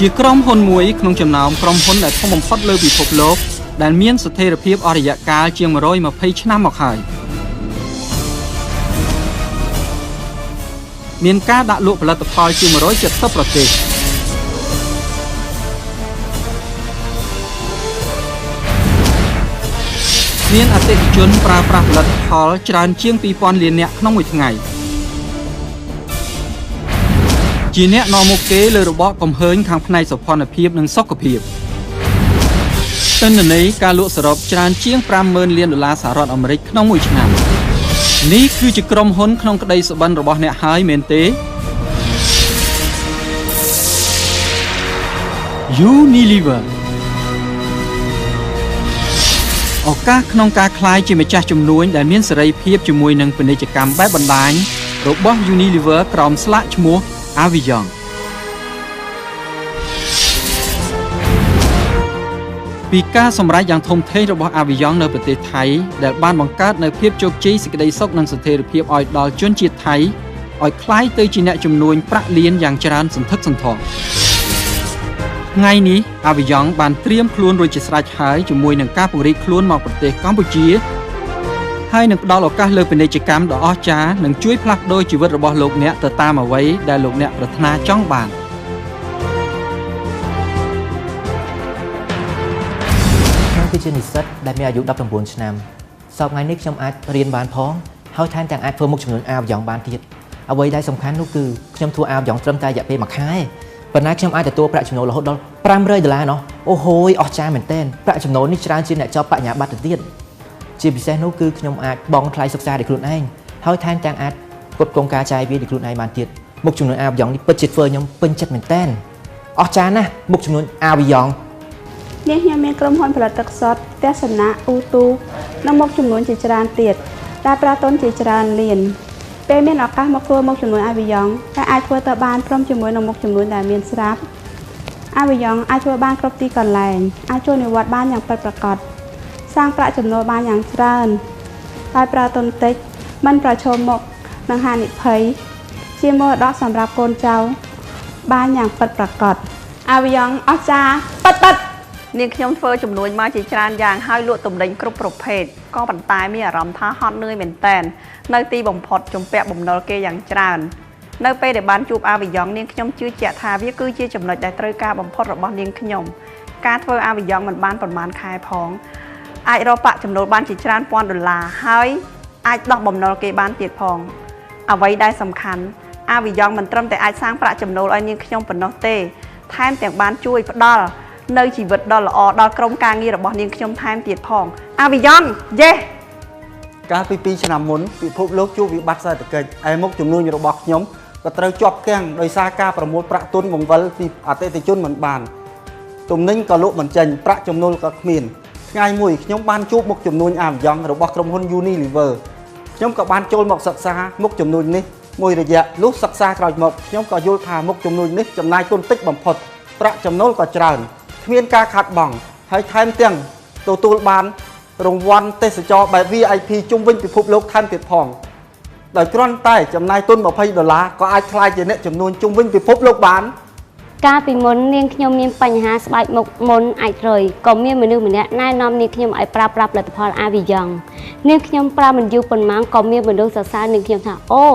ជាក្រុមហ៊ុនមួយក្នុងចំណោមក្រុមហ៊ុនដែលធំបំផុតលើពិភពលោកដែលមានស្ថិរភាពអស់រយៈកាលជាង120ឆ្នាំមកហើយមានការដាក់លក់ផលិតផលជាង170ប្រទេសមានអតិថិជនប្រើប្រាស់ផលិតផលច្រើនជាង 2000 លាននាក់ក្នុងមួយថ្ងៃជាអ្នកនាំមុខគេលើរបបកំហើញខាងផ្នែកសោភ័ណភាពនិងសុខភាពទិន្នន័យការលក់សរុបច្រើនជាង 50,000 លានដុល្លារសហរដ្ឋអាមេរិកក្នុងមួយឆ្នាំនេះគឺជាក្រុមហ៊ុនក្នុងក្តីសុបិនរបស់អ្នកហើយមែនទេ Unilever ឱកាសក្នុងការក្លាយជាម្ចាស់ជំនួញដែលមានសេរីភាពជាមួយនឹងពាណិជ្ជកម្មបែបបណ្ដាញរបស់ Unilever ក្រោមស្លាកឈ្មោះ Aviyong ពីការសម្រេចយ៉ាងធំធេងរបស់ Aviyong នៅប្រទេសថៃដែលបានបង្កើតនូវភាពជោគជ័យសេចក្តីសុខនិងស្ថិរភាពឲ្យដល់ជនជាតិថៃឲ្យក្លាយទៅជាអ្នកជំនួញប្រាក់លានយ៉ាងច្រើនសន្ធឹកសន្ធាប់ថ្ងៃនេះ Aviyong បានត្រៀមខ្លួនរួចជាស្រេចហើយជាមួយនឹងការពង្រីកខ្លួនមកប្រទេសកម្ពុជាហើយនឹងផ្ដល់ឱកាសលើពាណិជ្ជកម្មដ៏អស្ចារ្យនិងជួយផ្លាស់ប្ដូរជីវិតរបស់លោកអ្នកទៅតាមអ្វីដែលលោកអ្នកប្រាថ្នាចង់បានគឺជានិស្សិតដែលមានអាយុ19ឆ្នាំសប្តាហ៍នេះខ្ញុំអាចរៀនបានផងហើយថែមទាំងអាចធ្វើមុខជំនួញAviyongបានទៀតអ្វីដែលសំខាន់នោះគឺខ្ញុំធ្វើAviyongត្រឹមតែរយៈពេល1ខែប៉ុន្តែខ្ញុំអាចទទួលប្រាក់ចំណូលរហូតដល់$500ណោះអូហូយអស្ចារ្យមែនទែនប្រាក់ចំណូលនេះច្រើនជាងអ្នកចប់បញ្ញាបត្រទៅទៀតជាពិសេសនោះគឺខ្ញុំអាចបង់ថ្លៃសិក្សាដោយខ្លួនឯងហើយថែមទាំងអាចផ្គត់ផ្គង់ការចាយវាយដោយខ្លួនឯងបានទៀតមុខជំនួញAviyongនេះពិតជាធ្វើខ្ញុំពេញចិត្តមែនទែនអស្ចារ្យណាស់មុខជំនួញAviyongនេះខ្ញុំមានក្រុមហ៊ុនផលិតទឹកសុទ្ធទស្សនៈអ៊ូទូនិងមុខជំនួញជាច្រើនទៀតដែលប្រើទុនជាច្រើនលានពេលមានឱកាសមកធ្វើមុខជំនួញAviyongតែអាចធ្វើទៅបានព្រមជាមួយនឹងមុខជំនួញដែលមានស្រាប់Aviyongអាចធ្វើបានគ្រប់ទីកន្លែងអាចចូលនិវត្តន៍បានយ៉ាងពិតប្រាកដសាងប្រាក់ចំណូលបានយ៉ាងច្រើនដោយប្រើទុនតិចមិនប្រឈមមុខនឹងហានិភ័យជាមរតកសម្រាប់កូនចៅបានយ៉ាងពិតប្រាកដAviyongអស្ចារ្យពិតនាងខ្ញុំធ្វើជំនួញមកជាច្រើនយ៉ាងហើយលក់ទំនិញគ្រប់ប្រភេទក៏ប៉ុន្តែមានអារម្មណ៍ថាហត់នឿយមែនតែននៅទីបំផុតជំពាក់បំណុលគេយ៉ាងច្រើននៅពេលដែលបានជួបAviyongនាងខ្ញុំជឿជាក់ថាវាគឺជាចំណុចដែលត្រូវការបំផុតរបស់នាងខ្ញុំការធ្វើAviyongមិនបានប្រមាណខែផងអាចរកប្រាក់ចំណូលបានជាច្រើនពាន់ដុល្លារហើយអាចដោះបំណុលគេបានទៀតផងអ្វីដែលសំខាន់Aviyongមិនត្រឹមតែអាចសាងប្រាក់ចំណូលឲ្យនាងខ្ញុំប៉ុណ្ណោះទេថែមទាំងបានជួយផ្ដល់នៅជីវិតដ៏ល្អដល់ក្រុមការងាររបស់នាងខ្ញុំថែមទៀតផងAviyongយេកាលពី2ឆ្នាំមុនពិភពលោកជួបវិបត្តិសេដ្ឋកិច្ចឯមុខជំនួញរបស់ខ្ញុំក៏ត្រូវជាប់គាំងដោយសារការប្រមូលប្រាក់ទុនបង្វិលពីអតិថិជនមិនបានទំនិញក៏លក់មិនចេញប្រាក់ចំណូលក៏គ្មានថ្ងៃមួយខ្ញុំបានជួបមុខជំនួញAviyongរបស់ក្រុមហ៊ុនUnileverខ្ញុំក៏បានចូលមកសិក្សាមុខជំនួញនេះមួយរយៈលុះសិក្សាក្រោយមកខ្ញុំក៏យល់ថាមុខជំនួញនេះចំណាយទុនតិចបំផុតប្រាក់ចំណូលក៏ច្រើនគ្មានការខាត់បងហើយថែមទាំងទទួលបានរង្វាន់ទេសចរបែប VIP ជុំវិញពិភពលោកថែមទៀតផងដោយគ្រាន់តែចំណាយទុន$20ក៏អាចក្លាយជាអ្នកចំនួនជុំវិញពិភពលោកបានកាលពីមុននាងខ្ញុំមានបញ្ហាស្បែកមុខមុនអាចរយក៏មានមនុស្សម្នាក់ណែនាំនាងខ្ញុំឲ្យប្រើប្រាស់ផលិតផលAviyongនាងខ្ញុំប្រើមិនយូរប៉ុន្មានក៏មានមនុស្សសរសើរនាងខ្ញុំថាអូ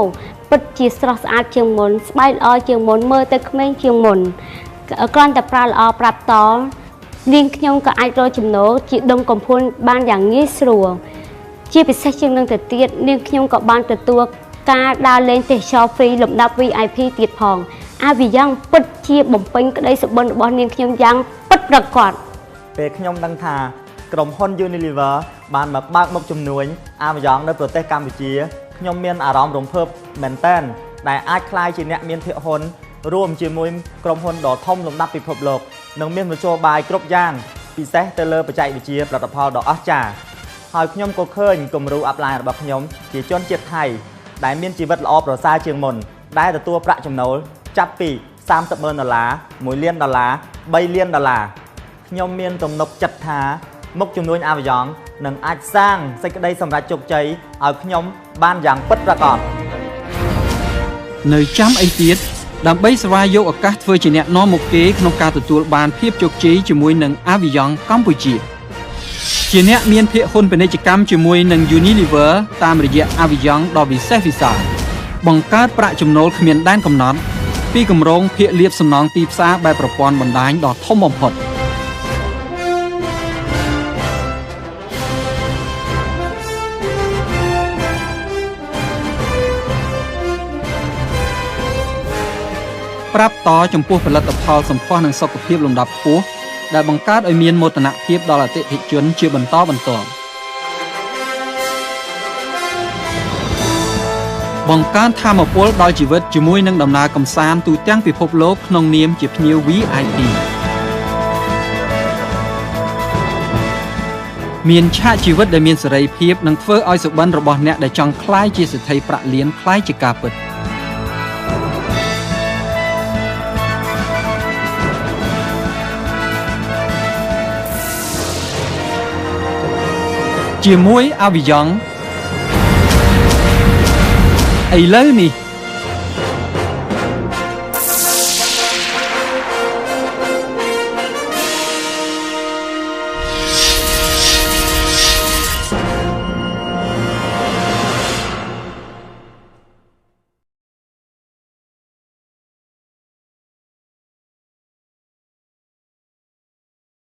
ពិតជាស្រស់ស្អាតជាងមុនស្បែកល្អជាងមុនមើលទៅក្មេងជាងមុនគ្រាន់តែប្រើល្អប្រាប់តនាងខ្ញុំក៏អាចរកចំណូលជាដុំកំភួនបានយ៉ាងងាយស្រួលជាពិសេសជាងនឹងទៅទៀតនាងខ្ញុំក៏បានទទួលការដើរលេងទេសចរហ្វ្រីលំដាប់ VIP ទៀតផងAviyongពិតជាបំពេញក្តីសុបិនរបស់នាងខ្ញុំយ៉ាងពិតប្រាកដពេលខ្ញុំដឹងថាក្រុមហ៊ុនUnileverបានមកបើកមុខជំនួញAviyongនៅប្រទេសកម្ពុជាខ្ញុំមានអារម្មណ៍រំភើបមែនទែនដែលអាចក្លាយជាអ្នកមានភាគហ៊ុនរួមជាមួយក្រុមហ៊ុនដ៏ធំលំដាប់ពិភពលោកនិងមានមធ្យោបាយគ្រប់យ៉ាងពិសេសទៅលើបច្ចេកវិទ្យាផលិតផលដ៏អស្ចារ្យហើយខ្ញុំក៏ឃើញគំរូអាប់ឡាញរបស់ខ្ញុំជាជនជាតិថៃដែលមានជីវិតល្អប្រសើរជាងមុនដែលទទួលប្រាក់ចំណូលចាប់ពី$30,000 $1 លាន$3 លានខ្ញុំមានទំនុកចិត្តថាមុខជំនួញAviyongនឹងអាចសាងសេចក្តីសម្រេចជោគជ័យឲ្យខ្ញុំបានយ៉ាងពិតប្រាកដនៅចាំអីទៀត ដើម្បីស្វែងយកឱកាសធ្វើជាអ្នកនាំមុខគេក្នុងការទទួលបានភាពជោគជ័យជាមួយនឹង Avion កម្ពុជាជាអ្នកមានភាគហ៊ុនពាណិជ្ជកម្មជាមួយនឹង Unilever តាមរយៈ Avion ដ៏វិសេសវិសាលបង្កើតប្រាក់ចំណូលគ្មានដែនកំណត់ពីគម្រោងភាគលាភសំណងទីផ្សារបែបប្រព័ន្ធបណ្ដាញដ៏ធំបំផុតប្រាប់តចំពោះផលិតផលសម្ផស្សនិងសុខភាពលំដាប់ខ្ពស់ដែលបង្កើតឲ្យមានមោទនភាពដល់អតិថិជនជាបន្តបន្ទាប់បង្កើនថាមពលដល់ជីវិតជាមួយនឹងដំណើរកម្សាន្តទូទាំងពិភពលោកក្នុងនាមជាភ្ញៀវ VIP មានឆាកជីវិតដែលមានសេរីភាពនិងធ្វើឲ្យសុបិនរបស់អ្នកដែលចង់ក្លាយជាសេដ្ឋីប្រាក់លានក្លាយជាការពិតជាមួយ Avion ឥឡូវនេះ